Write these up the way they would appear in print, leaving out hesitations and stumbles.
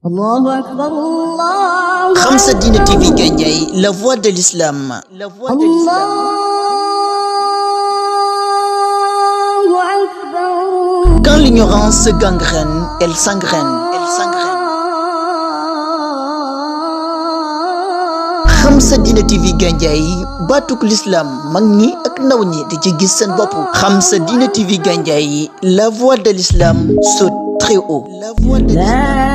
الله أكبر الله Khamsa Dina TV Gandiaye, la voix de l'islam. الله أكبر. Quand l'ignorance gangrène, elle s'engraine. Khamsa Dina TV Gandiaye, batuk l'islam, mag ñi ak ndaw ñi di ci gis seen bopp. Khamsa Dina TV Gandiaye, la voix de l'islam saute très haut. La voix de l'islam.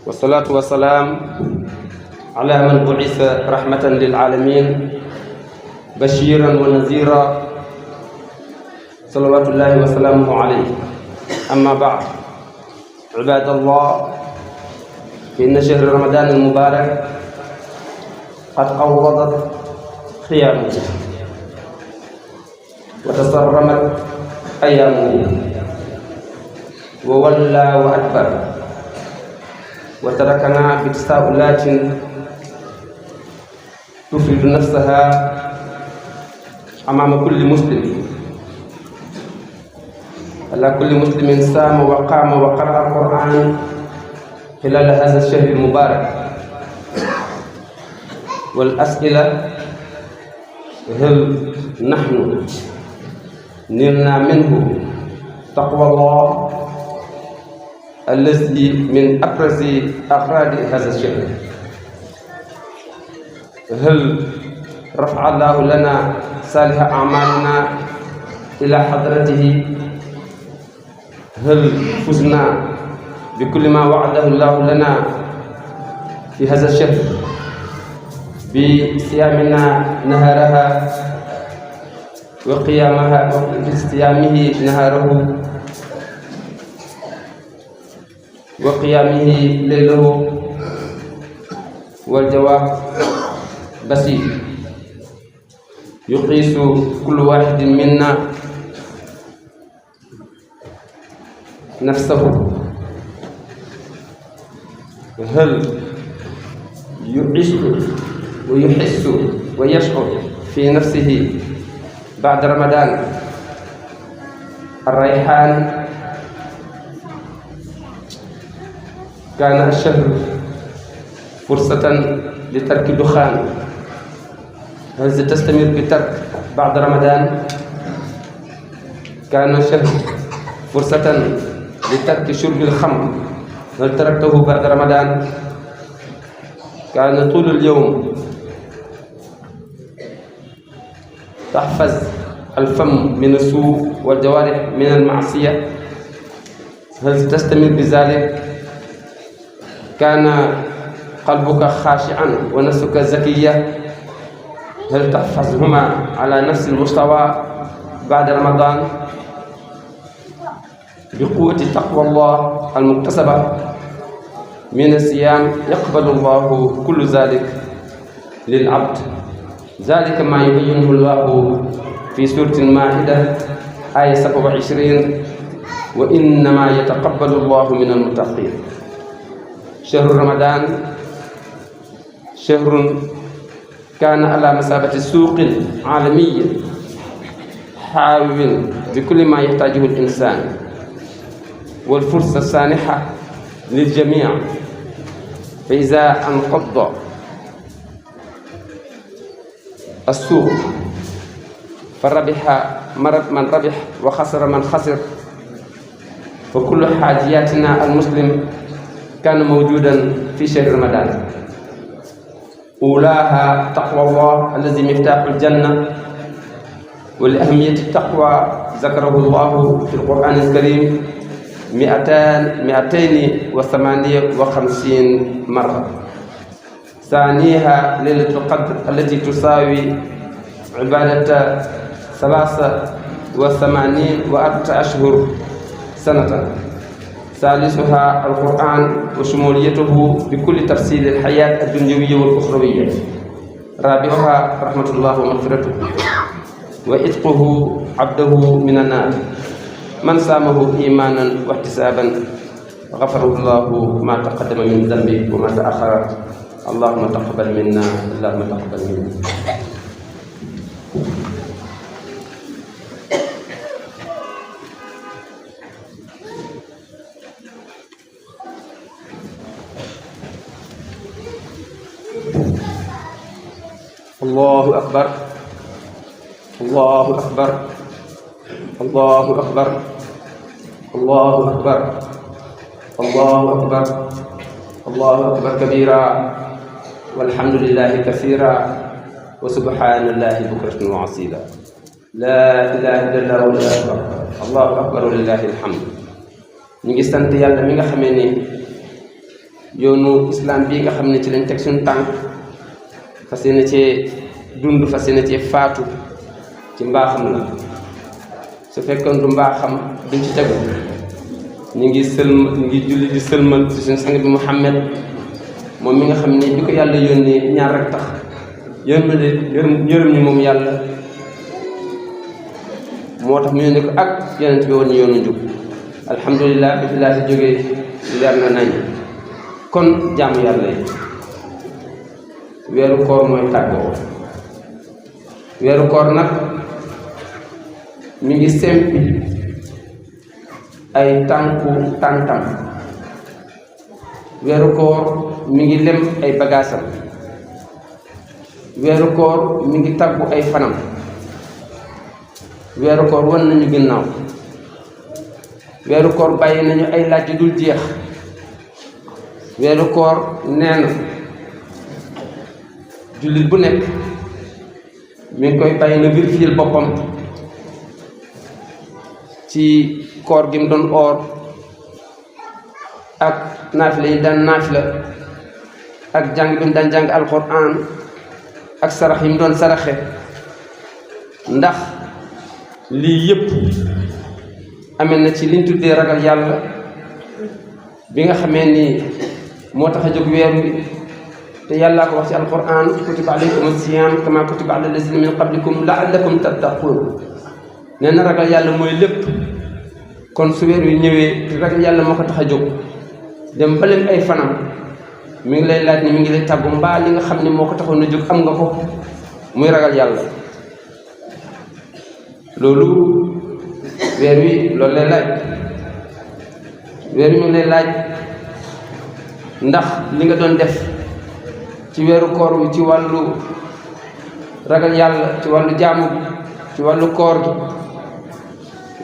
والصلاة والسلام على من بعث رحمة للعالمين بشيرا ونذيرا صلوات الله وسلامه عليه. أما بعد، عباد الله، فإن شهر رمضان المبارك قد قوضت خيامه وتصرمت أيامه وولى وأدبر، وتركنا بتساؤلات تفرد نفسها أمام كل مسلم. على كل مسلم سام وقام وقرأ القرآن خلال هذا الشهر المبارك. والأسئلة: هل نحن نلنا منه تقوى الله الذي من أبرز أغراض هذا الشهر؟ هل رفع الله لنا صالح أعمالنا إلى حضرته؟ هل فزنا بكل ما وعده الله لنا في هذا الشهر بصيامنا نهارها وقيامها وصيامه نهاره وقيامه ليله؟ والجواب بسيط: يقيس كل واحد منا نفسه. هل يعيش ويحس ويشعر في نفسه بعد رمضان الريحان؟ كان الشهر فرصة لترك الدخان، هل ستستمر بترك بعد رمضان؟ كان الشهر فرصة لترك شرب الخمر، هل تركته بعد رمضان؟ كان طول اليوم تحفظ الفم من السوء والجوارح من المعصية، هل ستستمر بذلك؟ كان قلبك خاشعا ونفسك زكية، هل تحفظهما على نفس المستوى بعد رمضان؟ بقوة تقوى الله المكتسبة من الصيام يقبل الله كل ذلك للعبد. ذلك ما يبينه الله في سورة المائدة آية 27: وإنما يتقبل الله من المتقين. شهر رمضان شهر كان على مثابة السوق العالمية، حاوٍ بكل ما يحتاجه الإنسان، والفرصة سانحة للجميع. فإذا انقض السوق فربح من ربح وخسر من خسر، فكل حاجياتنا المسلم كان موجودا في شهر رمضان. أولاها تقوى الله الذي مفتاح الجنة، ولأهمية التقوى ذكره الله في القرآن الكريم 258 مرة. ثانيها ليلة القدر التي تساوي عبادة 83 أشهر سنة. ثالثها القرآن وشموليته بكل تفصيل الحياة الدنيوية والأخروية. رابعها رحمة الله ومغفرته وإتقه عبده من النار. من سامه إيمانا واحتسابا غفره الله ما تقدم من ذنبه وما تأخر. allahumma taqabbal minna allahumma taqabbal minna. allahu akbar allahu akbar allahu akbar allahu akbar allahu akbar allahu akbar kabira walhamdulillahi kathira wa subhanallahi bukratan wa asila la ilaha illallah wallahu akbar allahu akbar walillahi alhamd. ñu ngi sant yàlla mi nga xamee ni yoonu islam bii nga xam ne ci lañ teg suñu tànk fas yéene cee dund fas yéene cee faatu ci mbaaxam la. su fekkoon du mbaaxam duñ ci tegu. ñu ngi julli di sëlmal ci suñu sang bi Muhammad moom mi nga xam ne bi ko yàlla yónnee ñaar rek tax yërëm ñu moom yàlla moo tax mu yónnee ko ak yonent bi woon ñu yoonu njub. alhamdulilah bi fi laa si jógee leer na nañ. kon jaamu yàlla yi weeru koor mooy tàggoo. weeru koor nag mi ngi sempi ay tànkam. weeru koor mi ngi lem ay bagaasam. weeru koor mi ngi taggu ay fanam. weeru koor wan nañu ginnaaw. weeru koor bàyyi nañu ay laaj yu dul jeex. weeru koor nee na jullit bu nekk mi ngi koy bàyyi na vérifier boppam ci koor gi mu doon oor ak naafila yi daan naafila ak jàng bi mu daan jàng alquran ak sarax yi mu doon saraxe. ndax lii yépp amee na ci liñ tuddee ragal yàlla bi nga xamee ni moo tax a jóg weer wi te yàllaa ko wax ci alquran kutiba alaykum as-siyam kama kutiba ala allazina min qablikum la'allakum tattaqun. nee na ragal yàlla mooy lépp. kon su weer wi ñëwee ragal yàlla moo ko tax a jóg dem ba leen ay fanam mi ngi lay laaj ni mi ngi lay tàggu mbaa li nga xam ne moo ko taxoon a jóg am nga ko muy ragal yàlla. loolu weer wi loolu lay laaj. weer wi mi ngi lay laaj ndax li nga doon def ci weeru koor wi ci wàllu ragal yàlla ci wàllu jaamu bi ci wàllu koor gi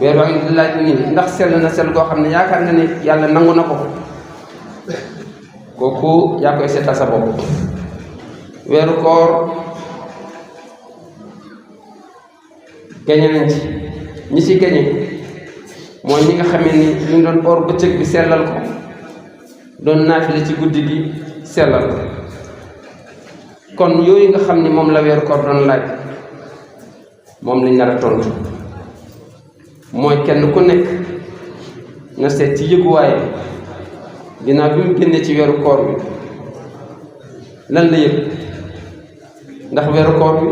weer waa ngi laaj ni ndax sell na sell goo xam ne yaakaar nga ni yàlla nangu na ko. kooku yaa koy seetal sa bopp. weeru koor gañe nañ ci ñi ci gañe mooy ñi nga xamee ni ñu doon oor bëccëg bi sellal ko doon naafile ci guddi gi sellal ko. kon yooyu nga xam ni moom la weeru koor doon laaj moom lañ nar a tontu mooy kenn ku nekk nga seet ci yëguwaay ginnaaw bi mu génnee ci weeru koor bi lan la yëg. ndax weeru koor bi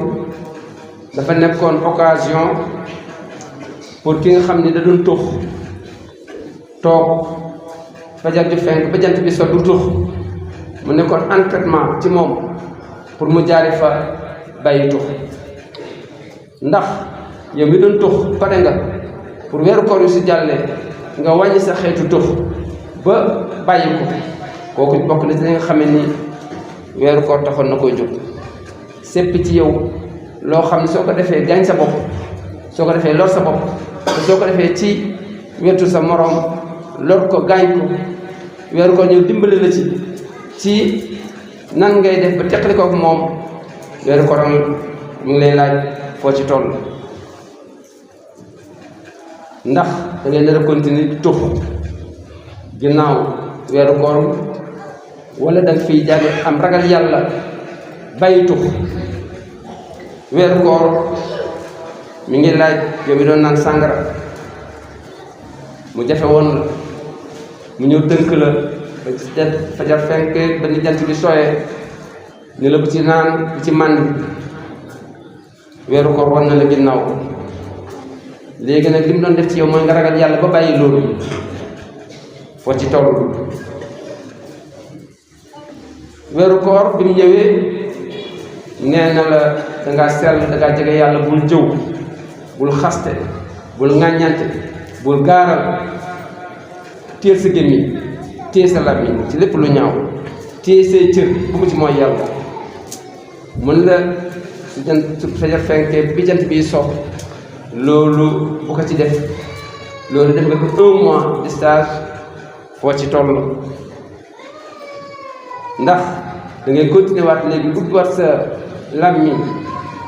dafa nekkoon occasion pour ki nga xam ni da doon tux toog fajar ju fenk ba jant bi so du tux mu nekkoon entraînement ci moom pour mu jaari fa bàyyi tux. ndax yow mi doon tux pare nga pour weeru koor yu si jàllee nga wàññi sa xeetu tux ba bàyyi ko. kooku bokk na ci li nga xamee ni weeru koor taxoon na koy jóg. seppi ci yow loo xam ne soo ko defee gaañ sa bopp soo ko defee lor sa bopp te soo ko defee ci wetu sa moroom lor ko gaañ ko. weeru koor ñëw dimbali la ci nan ngay def ba teqali ko ak moom. weeru koor mu ngi lay laaj foo ci toll. ndax da ngay nar a continuer di tux ginnaaw weeru koor wala da nga fiy jàng am ragal yàlla bàyyi tux. weeru koor mi ngi laaj yow mi doon naan sàngara mu jafe woon la mu ñëw tënk la ba ci fajar fenk ba ni jant bi sooyee ni la bu ci naan bu ci mànd. weeru koor war na la ginnaaw. léegi nag li mu doon def ci yow mooy nga ragal yàlla ba bàyyi loolu foo ci toll. weeru koor bi mu ñëwee nee na la dangaa sell dangaa jege yàlla bul jëw bul xaste bul ŋàññante bul gaaral téye sa gémmiñ téye sa làmmiñ ci lépp lu ñaaw téye say cër bu mu ci mooy yàlla mun la su fajar fenkee bi jant bi sox loolu bu ko ci def loolu def nga ko 1 mois de stage foo ci toll ndax da ngay continuer waat léegi ubbiwaat sa làmmiñ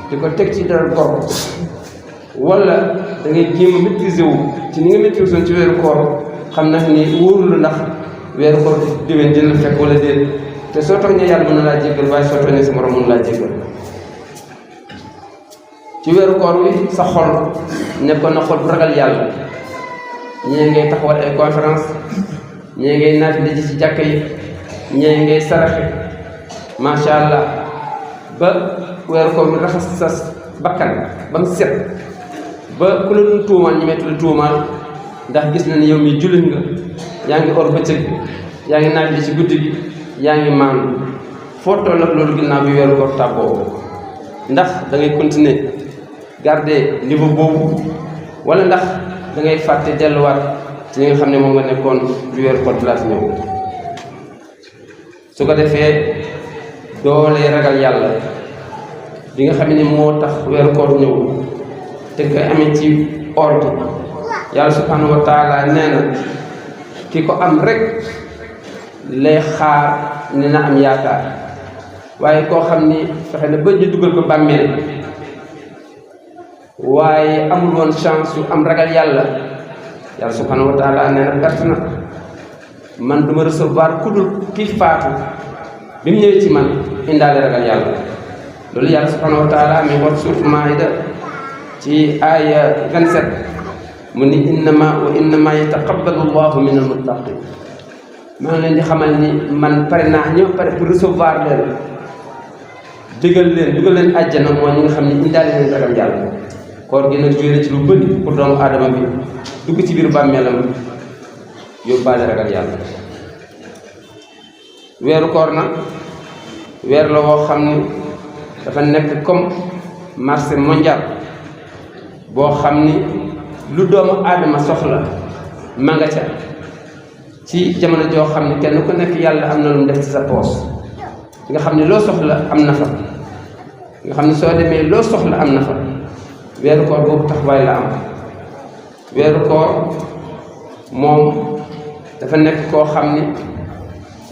di ko teg ci dara gor wala da ngay jéem a maîtriser wu ci ni nga maîtriser woon ci weeru koor xam na ni wóorul ndax weeru koor déwén dina la fekk wala déet te soo tooñee yàlla mën na laa jéggal waaye soo tooñee sa morom mën laa jéggal ci weeru koor wi sa xol nekkoon na xol bu ragal yàlla ñee ngay taxawal ay conférence ñee ngay naafile ji ci jàkka yi ñee ngay saraxe macha allah ba weeru koor bi raxas sa bakkan ba mu set ba ku la doon tuumaal ñu mettu la tuumaal ndax gis na ne yow mi jullit nga yaa ngi or bëccëg bi yaa ngi naafile ci guddi gi yaa ngi maandu foo toll ak loolu ginnaaw bi weeru koor tàbboo ndax da ngay continuer garder niveau boobu wala ndax da ngay fàtte delluwaat ci li nga xam ne moom nga nekkoon bi weeru koor bi laata ñëw su ko defee doolee ragal yàlla bi nga xam ne moo tax weeru koor ñëw te koy amee ci ordre yàlla subhanahu wa taala nee na ki ko am rek lay xaar ne na am yaakaar waaye koo xam ni fexe na ba ñu dugal ko bàmmeel waaye amul woon chance yu am ragal yàlla yàlla subhanahu wa taala nee na perte na man duma recevoir ku dul kii faatu bi mu ñëwee ci man indaale ragal yàlla loolu yàlla subhanahu wa taala mi wax suuf Maayda ci aaya 27 mu ni innama yataqabbalu llahu min almuttaqin maa ngi leen di xamal ni man pare naa ñëw pare pour recevoir leen dugal leen àjjana mooy ñi nga xam ne indaale leen ragal yàlla koor gi nag joué ci lu bëri pour doomu aadama bi dugg ci biir bàmmeelam yóbbaale ragal yàlla weeru koor nag weer la woo xam ni dafa nekk comme marché mondial boo xam ni lu doomu aadama soxla ma nga ca ci jamono joo xam ne kenn ku nekk yàlla am na lu mu def ci sa poos nga xam ne loo soxla am na fa nga xam ne soo demee loo soxla am na fa weeru koor boobu taxawaay la am weeru koor moom dafa nekk koo xam ni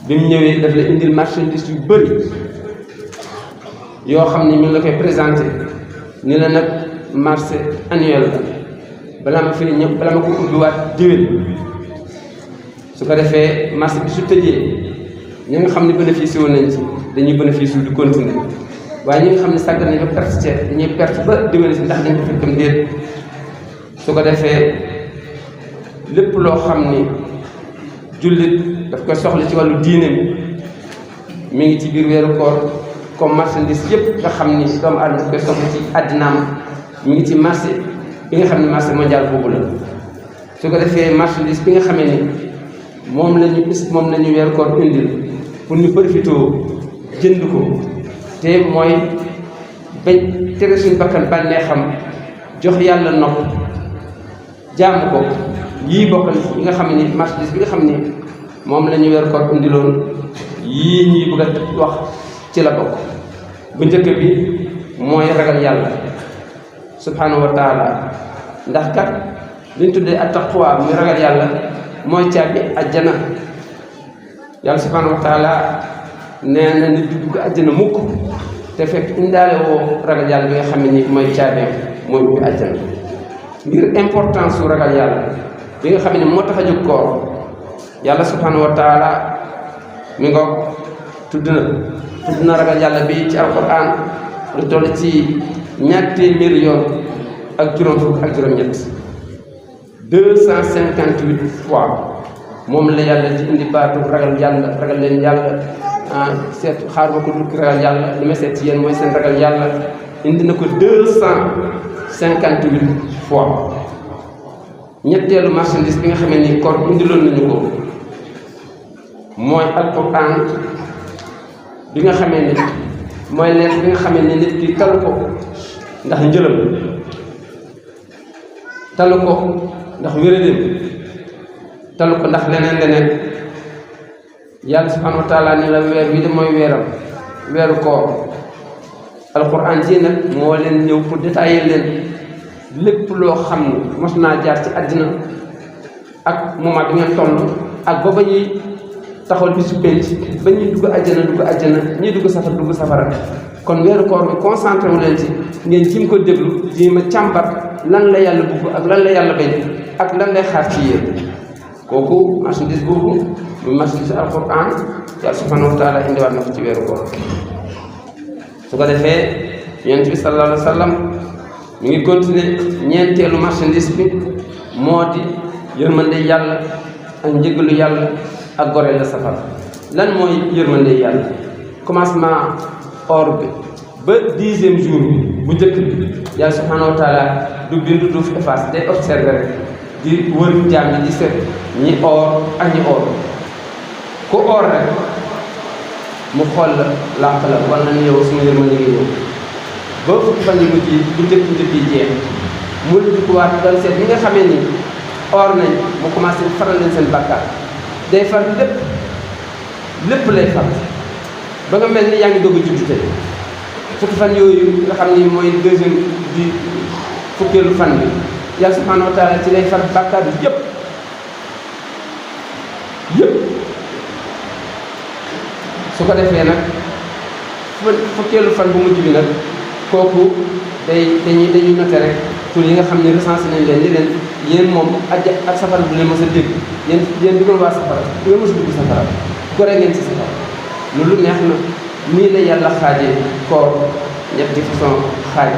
bi mu ñëwee daf la indil marchandise yu bëri yoo xam ni ñu ngi la koy présenté ni la nag marché annuel la balaa ma fi ñëw balaa ma ko ubbiwaat déwén su ko defee marché bi su tëjee ñi nga xam ne bénéfice woon nañ ci dañuy bénéfice wu di continuer waaye ñi nga xam ne sàgg nañ ba perte ci dañuy perte ba déwén si ndax dañ ko fekkam déet su ko defee lépp loo xam ni jullit daf koy soxla ci wàllu diine mi ngi ci biir weeru koor comme marchandise yëpp nga xam ni doomu aadama daf koy soxla ci àddinaam mi ngi ci marché bi nga xam ne marché mondial boobu la su ko defee marchandise bi nga xamee ni moom la ñu weeru koor indil pour ñu profité jënd ko te mooy bañ tere suñu bakkan bànnee xam jox yàlla nopp jaamu ko yii bokkal yi nga xam ni marchandise bi nga xam ni moom la ñu weeru koor indiloon yii ñuy bëgg a wax ci la bokk bu njëkk bi mooy ragal yàlla subhanahu wa taala ndax kat liñ tuddee at-taqwa muy ragal yàlla mooy caabi àjjana yàlla subhanahu wa taala nee na nit du dugg àjjana mukk te fekk indaale woo ragal yàlla bi nga xam ne ni mooy caabeem mooy ubbi àjjana ngir importance su ragal yàlla bi nga xam ne moo tax a jóg koor yàlla subhanahu wa taala mi nga tudd na ragal yàlla bi ci alquran lu toll ci 200 yoon ak juróom fukk ak juróom-ñett 258 fois moom la yàlla ci indi baatu ragal yàlla ragal leen yàlla seet xaar ba ko dugg ragal yàlla li may seet ci yéen mooy seen ragal yàlla indi na ko 258 fois ñetteelu marchandise bi nga xamee ni koor indiloon nañu ko mooy alquran bi nga xamee ni mooy lekk bi nga xamee ni nit ki talu ko ndax njëlam talu ko ndax wéradéem talu ko ndax leneen yàlla subhanahu wa taala ni la weer wi de mooy weeru koor alquran ji nag moo leen ñëw pour détailler leen lépp loo xam ne mos naa jaar ci àddina ak moment bi ngeen toll ak ba ñuy taxawal bisu penc ba ñuy dugg àjjana ñuy dugg safara kon weeru koor bi concentré wu leen ci ngeen jim ko déglu jima càmbar lan la yàlla bugg ak lan la yàlla bañ ak lan lay xaar ci yéen kooku marchandise boobu muy marchandise alquran yàlla subhanahu wa taala indiwaat na ko ci weeru koor su ko defee yonent bi sallallahu alayhi wa sallam mi ngi continuer ñeenteelu marchandise bi moo di yërmande yàlla ak njëgalu yàlla ak goreel la safara lan mooy yërmande yàlla commencement or bi ba 10e jour bu njëkk bi yàlla subhanahu wa taala du bindu du fi efface day observer rek di wër jaam ñi di seet ñi or ak ñi or ku or rek mu xool la làmp la wala na yow suma yërmande ngi ñëw ba fukki fan yu mujj yi bu njëkk yi jeex mu dugguwaat dal seet ñi nga xamee ni or nañ mu commencé faral leen seen bàkkaar day far lépp lay far ba nga mel ni yaa ngi doog a juddute fukki fan yooyu nga xam ni mooy deuxième di fukkeelu fan bi yàlla subhanahu wa taala ci lay far bàkkaar bi yëpp su ko defee nag fukkeelu fan bu mujj bi nag kooku dañuy noté rek tur yi nga xam ne recensé nañ leen ni leen yéen moom ak safara bu leen mës a dégg yéen dugal waa safara du ngeen mës a dugg safara gore ngeen ci safara loolu neex na nii la yàlla xaajee koor ñetti façon xaaj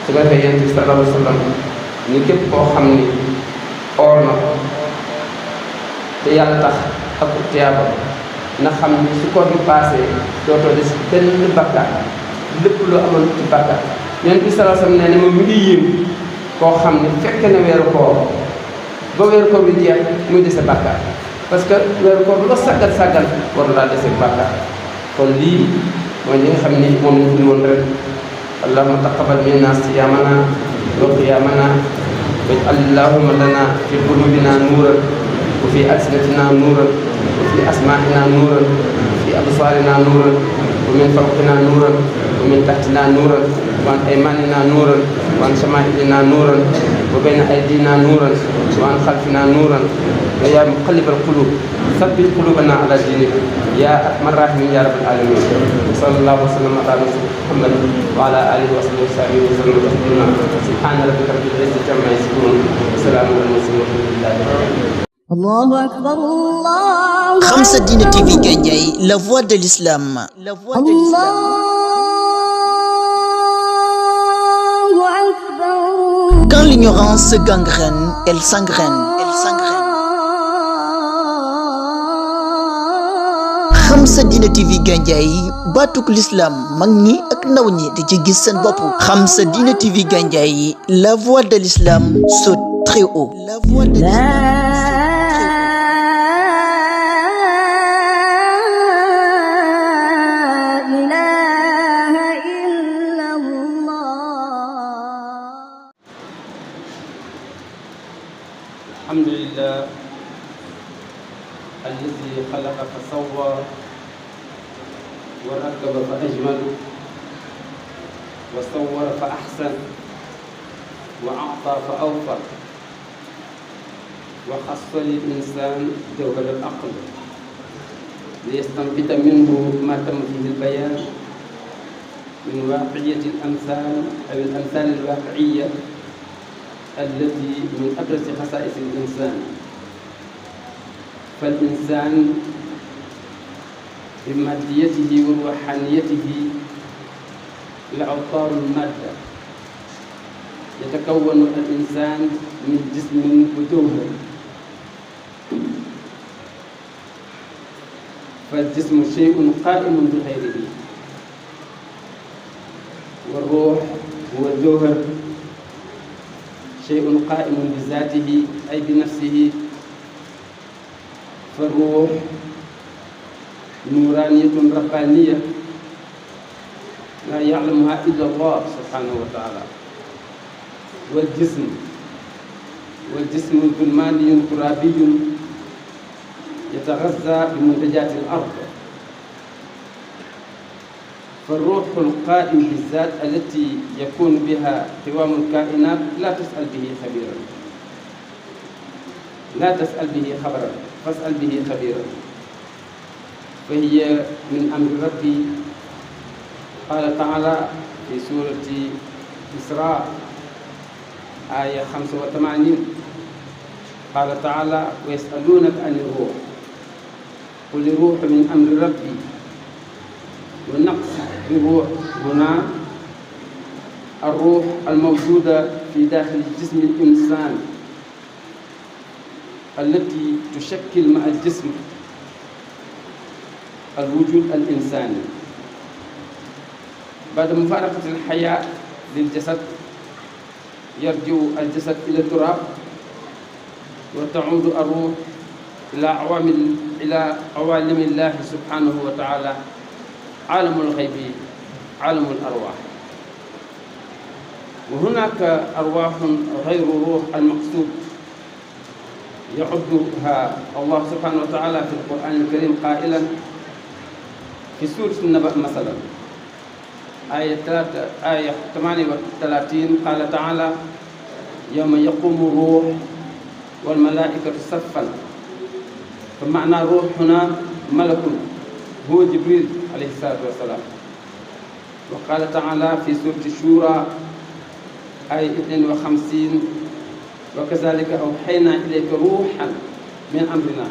su ko defee yonent bi sallallahu alayhi wa sallam ni képp koo xam ni or na te yàlla tax ak tiyaaba na xam ni su koor bi paasee dootoo des benn bàkkaar lépp loo amoon ci bàkkaar yonent bi sallallahu alayhi wa sallam nee na moom mi ngi yéem koo xam ne fekk na weeru koor ba weeru koor bi jeex muy dese bàkkaar parce que weeru koor lu ko sàggal waru laa dese bàkkaar kon lii mooy li nga xam ni moom lañ fi woon rek allahumma taqabbal minna siyaamana wa qiyaamana waj'al allahumma lana fi qulubina nuuran wa fi alsinatina nuuran wa fi asma'ina nuuran wa fi absarina nuuran wa min fawqina nuuran wa min tahtina nuuran wa an aymanina nuuran wa an shama'ilina nuuran wa bayna aydina nuuran wa an khalfina nuuran wa ya muqallibal qulub thabbit qulubana ala dinik ya arhamar rahimin ya rabbal alamin sallallahu wa sallam ala muhammad wa ala alihi wa sahbihi wa sallam taslima subhana rabbika rabbil izzati amma yasifun wa salamun ala mursalin walhamdulillahi rabbil alamin. Allahu akbar, Allahu Khamsa Dina TV Gandiaye, la voix de l'islam. Allahu akbar. Quand l'ignorance gangrène, elle s'engraine. Khamsa Dina TV Gandiaye, batuk l'islam mag ñi ak ndaw ñi di ci gis seen bopp. Khamsa Dina TV Gandiaye, la voix de l'islam saute très haut. La voix de l'islam. الحمد لله الذي خلق فسوى وركب فأجمل وصور فأحسن وأعطى فأوفر وخص للإنسان جوهر العقل ليستنبط منه ما تم فيه البيان من واقعية الأمثال أو الأمثال الواقعية التي من أبرز خصائص الإنسان. فالإنسان بماديته وروحانيته لأوتار المادة. يتكون الإنسان من جسم وجوهر، فالجسم شيء قائم بغيره، والروح هو الجوهر شيء قائم بذاته أي بنفسه. فالروح نورانية ربانية لا يعلمها إلا الله سبحانه وتعالى. والجسم ظلماني ترابي يتغذى بمنتجات الأرض. فالروح القائم بالذات التي يكون بها قوام الكائنات لا تسأل به خبيرا، لا تسأل به خبرا، فاسأل به خبيرا. فهي من أمر ربي. قال تعالى في سورة إسراء آية 85 قال تعالى: ويسألونك عن الروح قل الروح من أمر ربي. والنقص بالروح هنا الروح الموجودة في داخل جسم الإنسان التي تشكل مع الجسم الوجود الإنساني. بعد مفارقة الحياة للجسد يرجع الجسد إلى التراب، وتعود الروح إلى عوالم الله سبحانه وتعالى، عالم الغيب، عالم الأرواح. وهناك أرواح غير روح المقصود يعدها الله سبحانه وتعالى في القرآن الكريم قائلا في سورة النبأ مثلا آية 38 قال تعالى: يوم يقوم الروح والملائكة صفا. فمعنى روح هنا ملك هو جبريل عليه الصلاة والسلام. وقال تعالى في سورة الشورى آية 52: وكذلك أوحينا إليك روحا من أمرنا.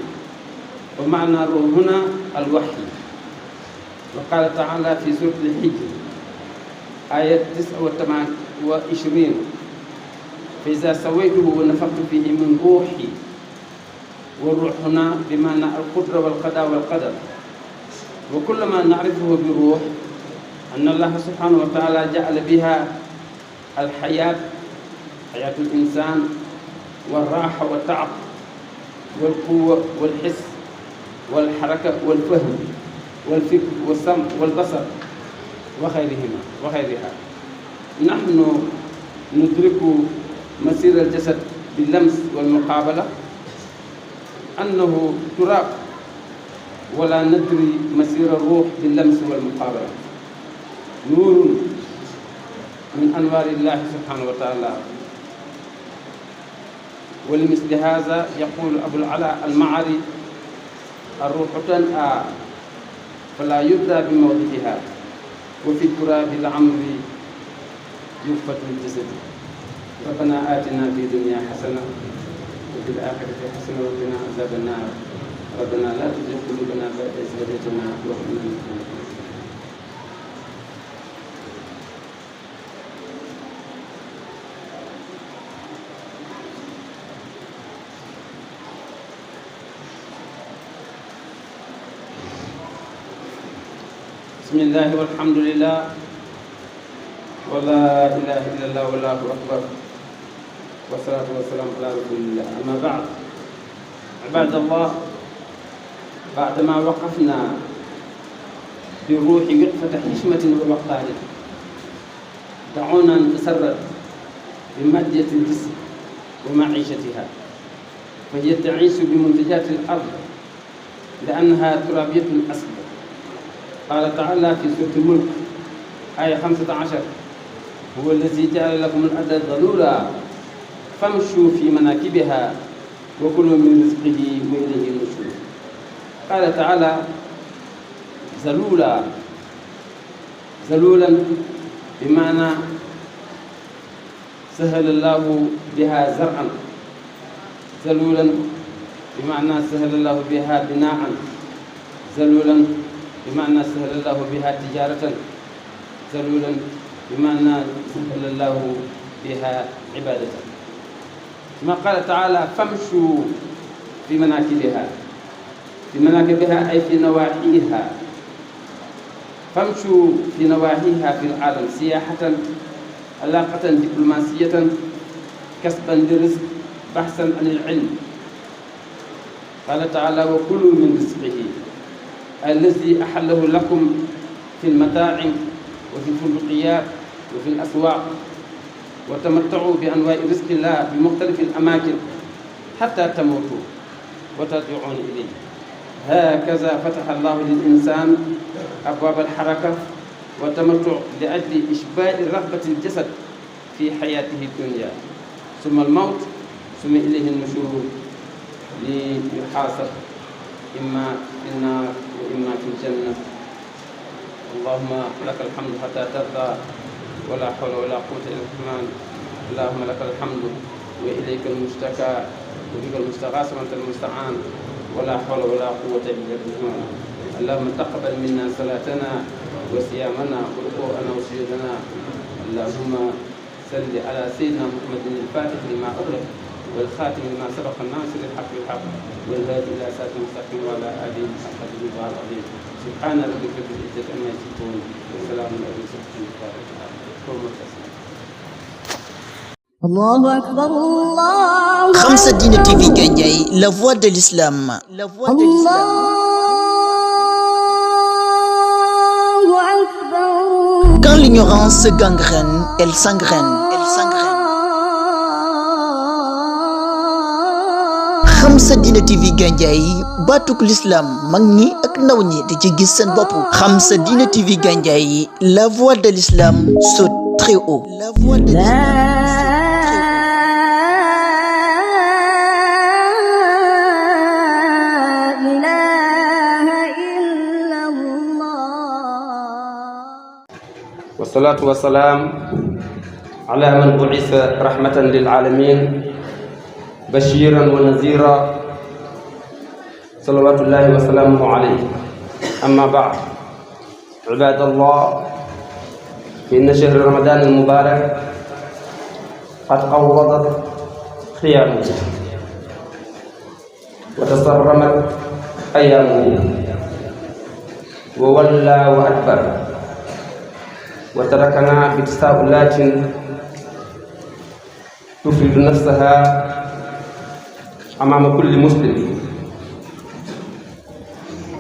ومعنى الروح هنا الوحي. وقال تعالى في سورة الحجر آية 29: فإذا سويته ونفخت فيه من روحي. والروح هنا بمعنى القدرة والقضاء والقدر. وكل ما نعرفه بالروح أن الله سبحانه وتعالى جعل بها الحياة، حياة الإنسان، والراحة والتعب، والقوة والحس والحركة والفهم والفكر والسمع والبصر وغيرها. نحن ندرك مسير الجسد باللمس والمقابلة أنه تراب، ولا ندري مسير الروح باللمس والمقابلة. نور من أنوار الله سبحانه وتعالى. ولمثل هذا يقول أبو العلاء المعري: الروح تنأى فلا يدرى بموضعها، وفي التراب العمر يفت الجسد. ربنا آتنا في الدنيا حسنة وفي الآخرة حسنة وقنا عذاب النار. ربنا لا تزغ قلوبنا بعد إذ هديتنا وهب لنا من لدنك. بسم الله والحمد لله ولا إله إلا الله والله أكبر والصلاة والسلام على رسول الله. أما بعد، عباد الله، بعدما وقفنا بالروح وقفة حشمة ووقار، دعونا نتسرد بمادية الجسم ومعيشتها. فهي تعيش بمنتجات الأرض لأنها ترابية أصل. قال تعالى في سورة الملك آية 15: هو الذي جعل لكم الأرض ذلولا فامشوا في مناكبها وكلوا من رزقه وإليه النشور. قال تعالى ذلولا بمعنى سهل الله بها زرعا، ذلولا بمعنى سهل الله بها بناء، ذلولا بمعنى سهل الله بها تجارة، ذلولا بمعنى سهل الله بها عبادة. كما قال تعالى: فامشوا في مناكبها. في مناكبها أي في نواحيها. فامشوا في نواحيها في العالم سياحة، علاقة دبلوماسية، كسبا للرزق، بحثا عن العلم. قال تعالى: وكلوا من رزقه الذي أحله لكم في المطاعم وفي الفندقيات وفي الأسواق، وتمتعوا بأنواع رزق الله بمختلف الأماكن حتى تموتوا وترجعون إليه. هكذا فتح الله للإنسان أبواب الحركة والتمتع لأجل إشباع رغبة الجسد في حياته الدنيا، ثم الموت، ثم إليه النشور ليحاسب إما في النار وإما في الجنة. اللهم لك الحمد حتى ترضى، ولا حول ولا قوة إلا بالله. اللهم لك الحمد وإليك المشتكى وبك المستغاث وأنت المستعان، ولا حول ولا قوة إلا بالله. اللهم تقبل منا صلاتنا وصيامنا وركوعنا وسجودنا. اللهم صل على سيدنا محمد الفاتح لما أغلق والخاتم لما سبق الناصر الحق بالحق والهادي إلى صراط المستقيم وعلى آله حق قدره العظيم. سبحان ربك رب العزة عما يصفون وسلام على المرسلين. الله أكبر الله Khamsadina TV Gandiaye, la voix de l'islam. الله أكبر. Quand l'ignorance se gangrène, elle s'engraine. Khamsadina TV Gandiaye, batuk l'islam mag ñi ak ndaw ñi di ci gis seen bopp. Khamsadina TV Gandiaye, la voix de l'islam saute très haut. La voix de l'islam. والصلاة والسلام على من بعث رحمة للعالمين بشيرا ونذيرا صلوات الله وسلامه عليه. أما بعد، عباد الله، فإن شهر رمضان المبارك قد قوضت خيامه وتصرمت أيامه وولى وأدبر، وتركنا بتساؤلات تفرد نفسها أمام كل مسلم.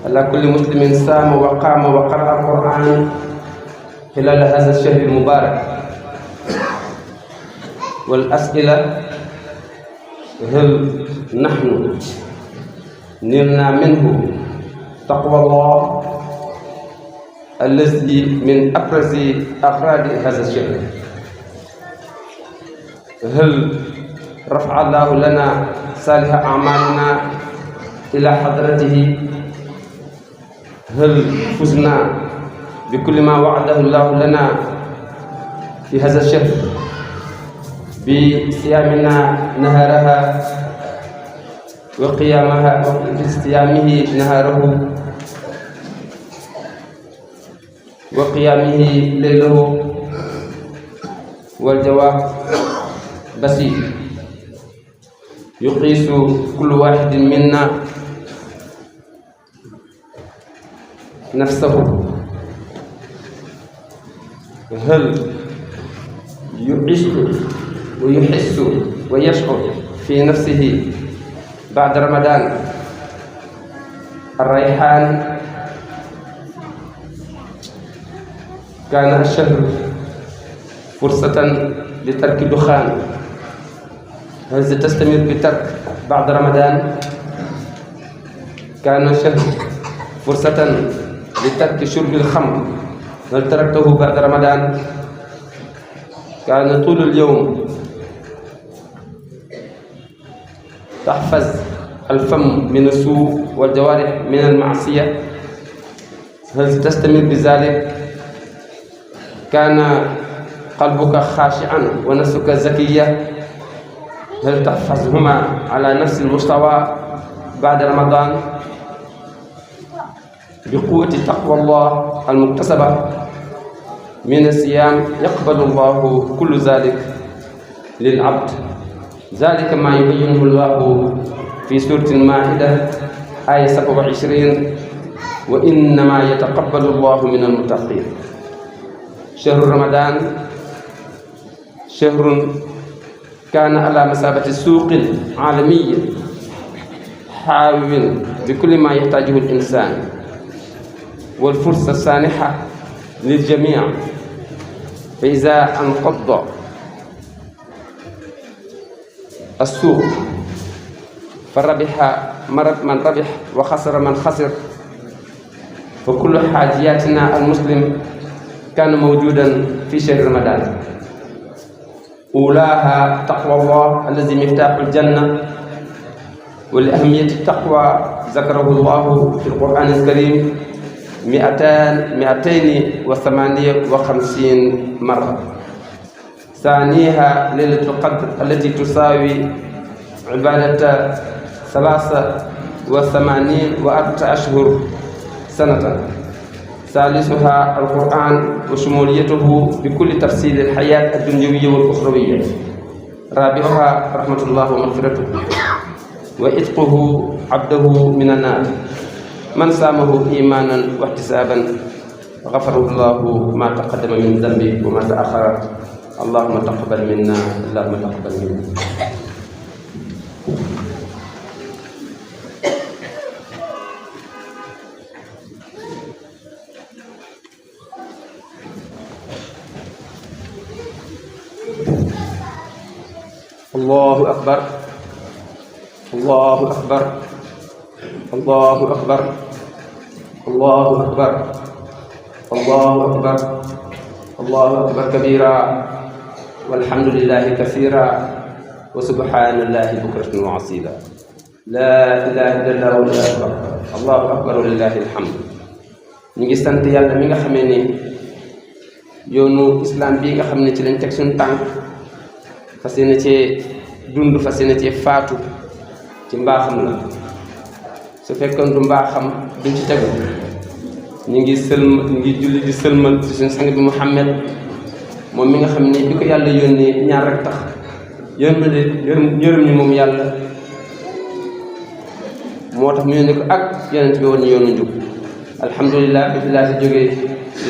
على كل مسلم سام وقام وقرأ القرآن خلال هذا الشهر المبارك. والأسئلة: هل نحن نلنا منه تقوى الله الذي من أبرز أفراد هذا الشهر؟ هل رفع الله لنا صالح أعمالنا إلى حضرته؟ هل فزنا بكل ما وعده الله لنا في هذا الشهر بصيامنا نهارها وقيامها وبصيامه نهاره وقيامه ليله؟ والجواب بسيط، يقيس كل واحد منا نفسه. هل يعيش ويحس ويشعر في نفسه بعد رمضان الريحان؟ كان الشهر فرصة لترك الدخان، هل ستستمر بترك بعد رمضان؟ كان الشهر فرصة لترك شرب الخمر، هل تركته بعد رمضان؟ كان طول اليوم تحفظ الفم من السوء والجوارح من المعصية، هل ستستمر بذلك؟ كان قلبك خاشعا ونفسك زكية، هل تحفظهما على نفس المستوى بعد رمضان؟ بقوة تقوى الله المكتسبة من الصيام يقبل الله كل ذلك للعبد. ذلك ما يبينه الله في سورة المائدة آية 27: وإنما يتقبل الله من المتقين. شهر رمضان شهر كان على مثابة السوق العالمي حاوٍ بكل ما يحتاجه الإنسان، والفرصة السانحة للجميع فإذا انقض السوق فربح من ربح وخسر من خسر، فكل حاجياتنا المسلم كان موجودا في شهر رمضان. أولاها تقوى الله الذي مفتاح الجنة، ولأهمية التقوى ذكره الله في القرآن الكريم 258 مرة. ثانيها ليلة القدر التي تساوي عبادة 83 أشهر سنة. ثالثها القرآن وشموليته بكل تفصيل الحياة الدنيوية والأخروية. رابعها رحمة الله ومغفرته وإتقه عبده من النار. من سامه إيمانا واحتسابا غفره الله ما تقدم من ذنبه وما تأخر. اللهم تقبل منا، اللهم تقبل منا. الله أكبر، الله أكبر، الله أكبر، الله أكبر، الله أكبر، الله أكبر كبيرا، والحمد لله كثيرا، وسبحان الله بكرة وعصيلا. لا إله إلا الله والله أكبر، الله أكبر ولله الحمد. ñu ngi sant yàlla mi nga xamee ni yoonu islam bii nga xam ne ci lañ teg suñu tànk fas yéene cee dund, fas yéene cee faatu ci mbaaxam la. su fekkoon du mbaaxam duñ ci tegu. ñu ngi julli di sëlmal ci suñu sang bi Muhammad, moom mi nga xam ne bi ko yàlla yónnee ñaar rek tax yërëm ñu moom yàlla moo tax mu yónnee ko ak yonent bi woon ñu yoonu njub. alhamdulilah bi fi laa si jógee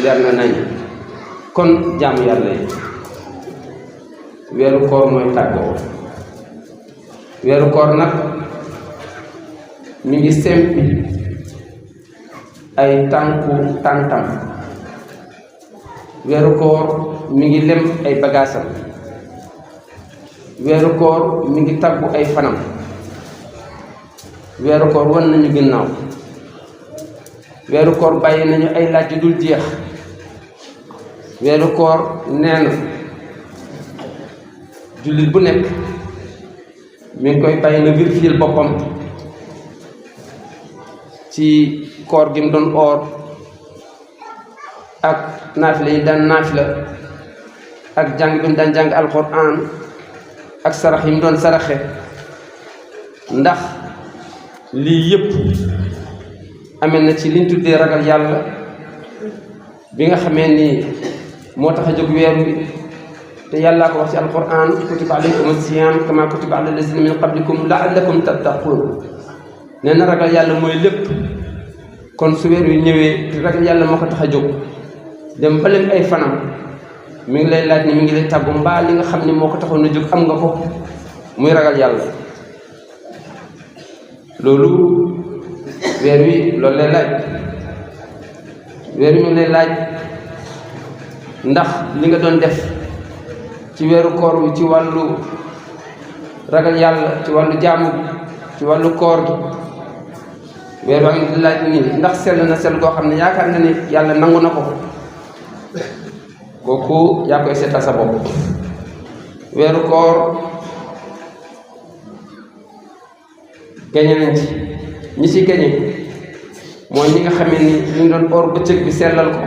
leer na nañ. kon jaamu yàlla yi weeru koor mooy tàggoo. weeru koor nag mi ngi sempi ay tàntam. weeru koor mi ngi lem ay bagaasam. weeru koor mi ngi taggu ay fanam. weeru koor wan nañu ginnaaw. weeru koor bàyyi nañu ay laaj yu dul jeex. weeru koor nee na jullit bu nekk mi ngi koy bàyyi na vérifier boppam ci koor gi mu doon oor ak naafila yi daan naafila ak jàng bi mu daan jàng alquran ak sarax yi mu doon saraxe, ndax lii yëpp amee na ci liñ tuddee ragal yàlla bi nga xamee ni moo tax a jóg weer wi. te yàllaa ko wax ci alquran kutiba alaykum as-siyam kama kutiba ala lazina min qablikum la'allakum tattaqun. nee na ragal yàlla mooy lépp. kon su weer wi ñëwee te ragal yàlla moo ko tax a jóg dem ba leen ay fanam, mi ngi lay laaj ni mi ngi lay tàggu mbaa li nga xam ne moo ko taxoon a jóg am nga ko, muy ragal yàlla. loolu weer wi loolu lay laaj. weer wi mi ngi lay laaj ndax li nga doon def ci weeru koor wi ci wàllu ragal yàlla, ci wàllu jaamu bi, ci wàllu koor gi, weer waa ngi laaj ni ndax sell na sell goo xam ne yaakaar nga ni yàlla nangu na ko. kooku yaa koy seetal sa bopp. weeru koor gañe nañ ci. ñi ci gañe mooy ñi nga xamee ni ñu doon oor bëccëg bi sellal ko,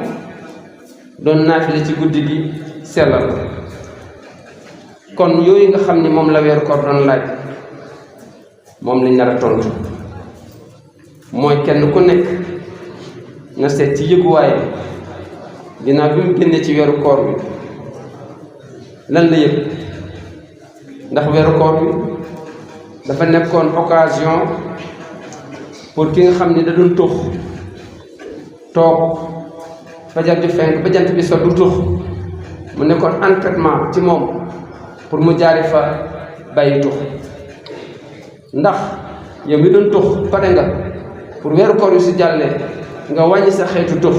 doon naafile ci guddi gi sellal ko. kon yooyu nga xam ni moom la weeru koor doon laaj moom lañ nar a tontu. mooy kenn ku nekk na seet ci yëguwaay ginnaaw bi mu génnee ci weeru koor bi lan la yëg. ndax weeru koor bi dafa nekkoon occasion pour ki nga xam ni da doon tux toog fajar ju fenk ba jant bi so du tux, mu nekkoon entraînement ci moom pour mu jaari fa bàyyi tux. ndax yow mi doon tux pare nga pour weeru koor yu si jàllee nga wàññi sa xeetu tux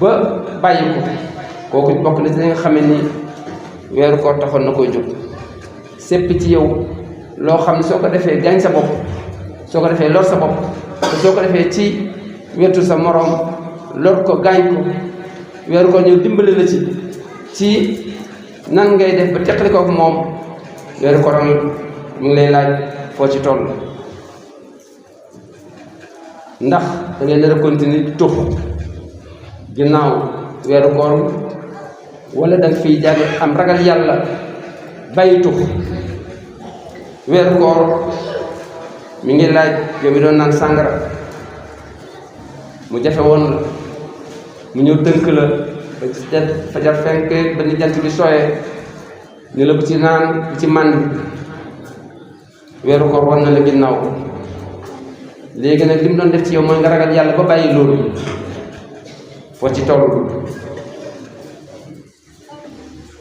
ba bàyyi ko. kooku bokk na ci li nga xamee ni weeru koor taxoon na koy jóg sépp ci yow loo xam ne soo ko defee gaañ sa bopp soo ko defee lor sa bopp te soo ko defee ci wetu sa moroom lor ko gaañ ko weeru koor ñëw dimbali la ci nan ngay def ba teqali ko ak moom weeru koor mu ngi lay laaj foo ci toll ndax da ngay nar a continuer di tux ginnaaw weeru koor wala da nga fiy jàng am ragal yàlla bàyyi tux weeru koor mi ngi laaj yow mi doon naan sàngara mu jafe woon la mu ñëw tënk la ba ci fajar fenk ba ni jant bi sooyee ni la bu ci naan bu ci màndi weeru koor war na la ginnaaw léegi nag li mu doon def ci yow mooy nga ragal yàlla ba bàyyi loolu foo ci toll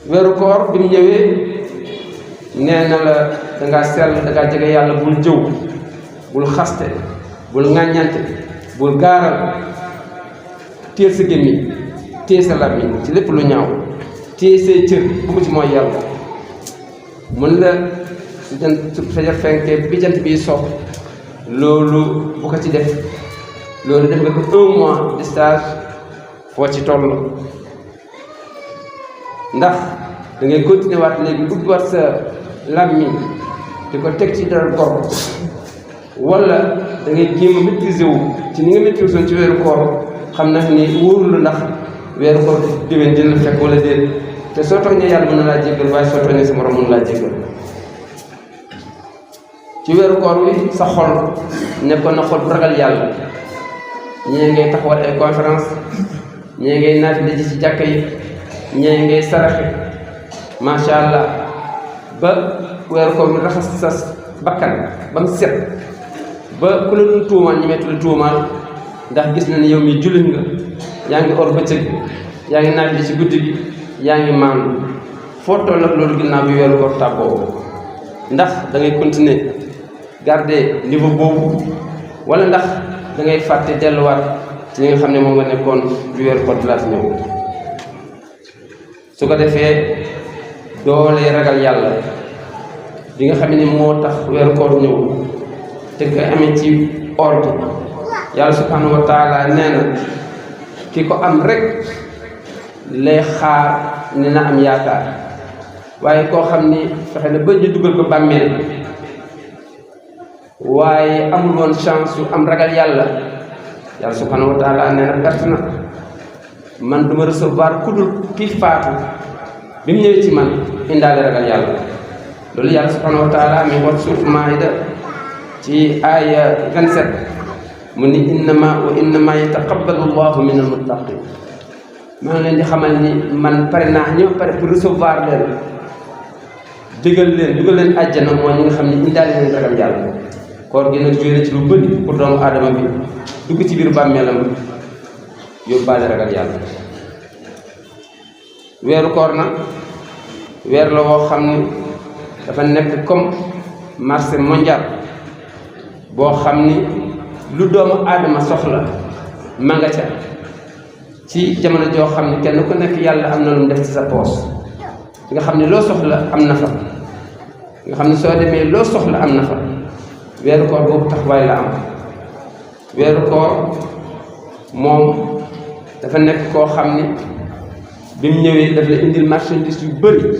weeru koor bi mu ñëwee nee na la dangaa sell dangaa jege yàlla bul jëw bul xaste bul ŋàññante bul gaaral téye sa gémmiñ téye sa làmmiñ ci lépp lu ñaaw téye say cër bu ko ci mooy yàlla mun la su jant su fajar fenkee bi jant bi sox loolu bu ko ci def loolu def nga ko 1 mois de stage foo ci toll ndax da ngay continuer waat léegi ubbiwaat sa làmmiñ di ko teg ci dara gor wala da ngay jéem a maîtriser wu ci ni nga maîtriser woon ci weeru koor xam na ni wóorul ndax weeru koor déwén dina la fekk wala déet te soo tooñee yàlla mën na laa jéggal waaye soo tooñee sa morom mën na laa jéggal ci weeru koor wi sa xol nekkoon na xol bu ragal yàlla ñee ngay taxawal ay conférence ñee ngay naafila ji ci jàkka yi ñee ngay saraxe macha allah ba weeru koor wi raxas sa bakkan ba mu set ba ku la dul tuumaal ñi metti la tuumaal ndax gis na ne yow mi jullit nga yaa ngi or bëccëg yaa ngi naafila ci guddi gi yaa ngi maandu foo toll ak loolu ginnaaw bi weeru koor tàbboo ndax da ngay continuer garder niveau boobu wala ndax da ngay fàtte delluwaat ci li nga xam ne moom nga nekkoon bi weeru koor di laata ñëw su ko defee doolee ragal yàlla bi nga xam ne moo tax weeru koor ñëw te nga amee ci ordre yàlla subhanahu wa taala nee na ki ko am rek lay xaar ne na am yaakaar waaye koo xam ni fexe na ba ñu dugal ko bàmmeel waaye amul woon chance yu am ragal yàlla yàlla subhanahu wa taala nee na perte na man du ma recevoir ku dul kii faatu bi mu ñëwee ci man indaale ragal yàlla loolu yàlla subhanahu wa taala mi wax suuf Maayda ci aaya 27 mu ni innama yataqabbalu llahu min almuttaqin maa ngi leen di xamal ni man pare naa ñëw pare pour recevoir leen dugal leen àjjana mooy ñi nga xam ne indaale leen ragal yàlla koor gi nag joué ci lu bëri pour doomu aadama bi dugg ci biir bàmmeelam yóbbaale ragal yàlla weeru koor na weer la woo xam ne dafa nekk comme marché mondial boo xam ni lu doomu aadama soxla ma nga ca ci jamono joo xam ne kenn ku nekk yàlla am na lu mu def ci sa poos nga xam ne loo soxla am na fa nga xam ne soo demee loo soxla am na fa weeru koor boobu taxawaay la am weeru koor moom dafa nekk koo xam ni bi mu ñëwee daf la indil marchandise yu bëri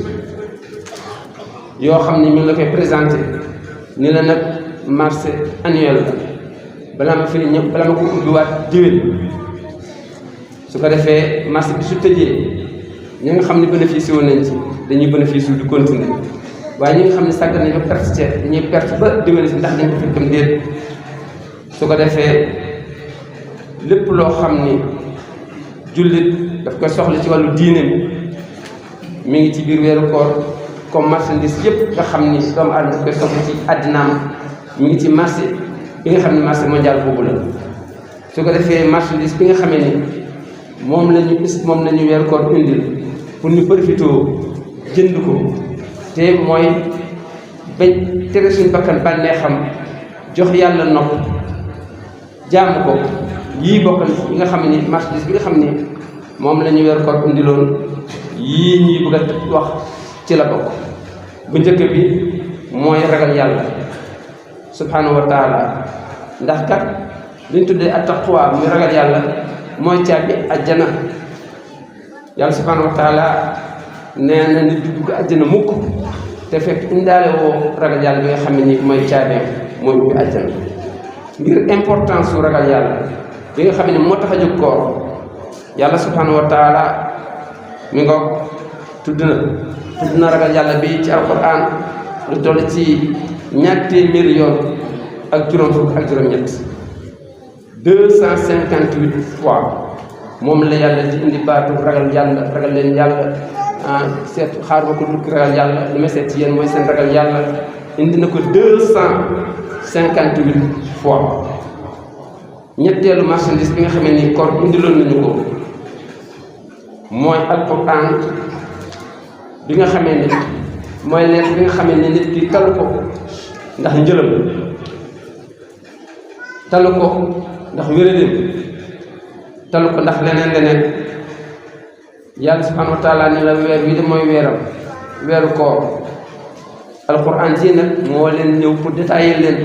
yoo xam ni ñu ngi la koy présenté ni la nag marché annuel la balaa ma fi ñëw balaa ma ko ubbiwaat déwén su ko defee marché bi su tëjee ñi nga xam ne bénéficié woon nañ ci dañuy bénéficié du continuer waaye ñi nga xam ne sàgg nañ ba perte ci dañuy perte ba déwén si ndax dañ ko fekkam déet su ko defee lépp loo xam ni jullit daf koy soxla ci wàllu diine mi ngi ci biir weeru koor comme marchandise yëpp nga xam ni doomu aadama daf koy soxla ci àddinaam mi ngi ci marché bi nga xam ne marché mondial boobu la su ko defee marchandise bi nga xamee ni moom la ñu weeru koor indil pour ñu profité jënd ko te mooy bañ tere suñu bakkan bànnee xam jox yàlla nopp jaamu ko yii bokkal yi nga xam ne marchandise bi nga xam ne moom la ñu weer koor indiloon yii ñuy bëgg a wax ci la bokk. bu njëkk bi mooy ragal yàlla subhanahu wa taala, ndax kat liñ tuddee at-taqwa muy ragal yàlla mooy caabi àjjana. yàlla subhanahu wa taala nee na nit du dugg àjjana mukk te fekk indaale woo ragal yàlla bi nga xam ne ni mooy caabeem mooy ubbi àjjana. ngir importance su ragal yàlla bi nga xam ne moo tax a jóg koor, yàlla subhanahu wa taala mi nga tudd na ragal yàlla bi ci alquran lu toll ci 200 yoon ak juróom-ñett 258 fois moom la yàlla di indi baatu ragal yàlla, ragal leen yàlla. seet xaar ba ko dugg ragal yàlla li may seet ci yéen mooy seen ragal yàlla indi na ko 258 fois. ñetteelu marchandise bi nga xamee ni koor indiloon nañu ko mooy alquran bi nga xamee ni mooy leer bi nga xamee ni nit ki talu ko ndax njëlam, talu ko ndax wéradéem, talu ko ndax leneen yàlla subhanahu wa taala ni la weer wi de mooy weeru koor. alquran ji nag moo leen ñëw pour détailler leen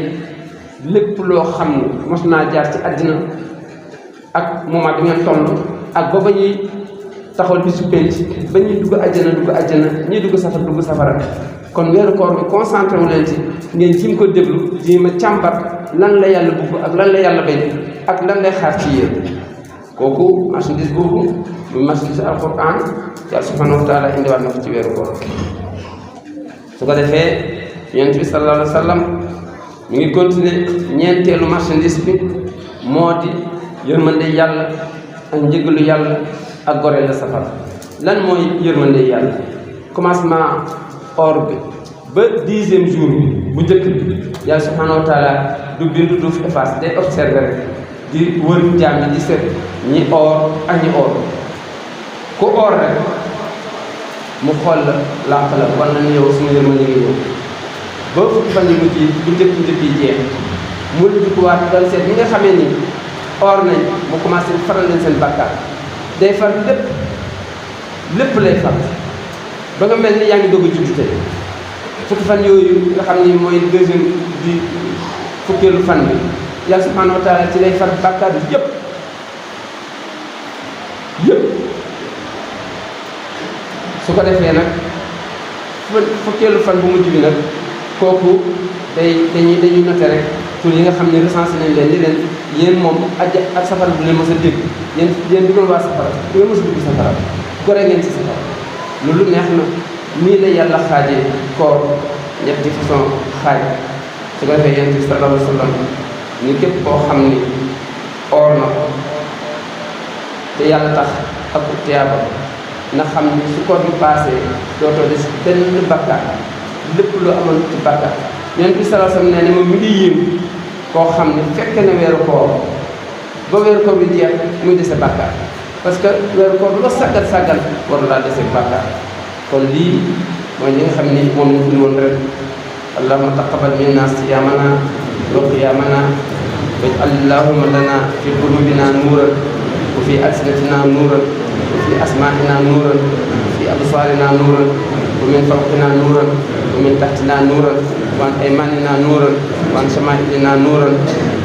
lépp loo xam ne mos naa jaar ci àddina ak moment bi ngeen toll ak ba ñuy taxawal bi su penc ba ñuy dugg àjjana ñuy dugg safara. kon weeru koor bi concentré wu leen ci ngeen jim ko déglu ji ma càmbar lan la yàlla bugg ak lan la yàlla bañ ak lan lay xaar ci yéen. kooku marchandise boobu muy marchandise alquran yàlla subhanahu wa taala indiwaat na ko ci weeru koor. su ko defee yonent bi sallallahu alayhi wa sallam mi ngi continuer ñeenteelu marchandise bi moo di yërmande yàlla ak njëgalu yàlla ak goreel la safara. lan mooy yërmande yàlla? commencement or bi ba 10e jour bi bu njëkk bi yàlla subhanahu wa taala du bindu du fi efface, day observer rek di wër jaam yi di seet ñi or ak ñi or. ku or rek mu xool la làmp la war na yow suñu yërmande ngi ñëw ba fukki fan yu mujj yi bu njëkk yi jeex mu dugguwaat dal seet ñi nga xamee ni or nañ mu commencé faral leen seen bàkkaar. day far lépp lay far ba nga mel ni yaa ngi doog a judd tey. fukki fan yooyu nga xam ni mooy deuxième di fukkeelu fan bi yàlla subhanahu wa taala ci lay far bàkkaar bi yëpp su ko defee nag fukkeelu fan bu mujj bi nag kooku dañuy noté rek tur yi nga xam ne recensé nañ leen li leen yéen moom ak safara bu leen mës a dégg yéen du ngeen waa safara du ngeen mës a dugg safara gore ngeen ci safara. loolu neex na nii la yàlla xaajee koor ñetti façon xaaj. su ko defee yonent bi sallallahu alayhi wa sallam ni képp koo xam ni or na ko te yàlla tax ak tiyaaba na xam ni su koor bi paasee dootoo des benn bakkaar lépp loo amoon ci bakkaar. yonent bi sallallahu alayhi wa sallam nee na moom mi ngi yéem koo xam ne fekk na weeru koor ba weeru koor bi jeex muy dese bakkaar, parce que weeru koor bu la sàggal war laa dese bakkaar. kon lii mooy li nga xam ni moom lañ fi woon ren. allahumma taqabbal minna siyamana wa qiyamana waj'al allahumma lana fi qulubina nuran wa fi alsinatina nuran wa fi asma'ina nuran wa fi absarina nuran wa min fawqina nuran wa min tahtina nuran wa an aymanina nuran wa an shama'ilina nuran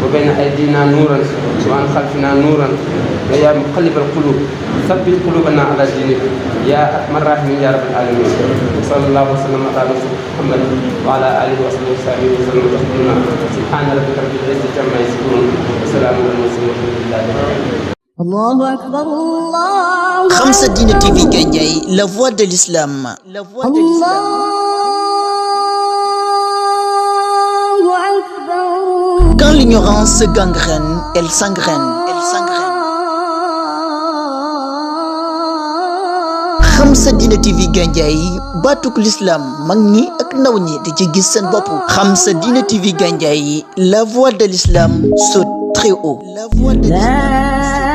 wa bayna aydina nuran wa an khalfina nuran wa ya muqallibal qulub thabbit qulubana ala dinik ya arhamar rahimin ya rabbal alamin. sallallahu wa sallam ala Muhammad wa ala alihi wa sahbihi wa sallam taslima. subhana rabbika rabbil izzati amma yasifun wa salamun alal mursalin walhamdulillahi rabbil alamin. Allahu akbar, Allahu Khamsa Dina TV Gandiaye, la voix de l'islam. Allahu akbar. Quand l'ignorance se gangrène, elle s'engraine. Khamsa Dina TV Gandiaye, baatuk l'islam mag ñi ak ndaw ñi di ci gis seen bopp. Khamsa Dina TV Gandiaye, la voix de l'islam saute très haut. La voix de l'islam.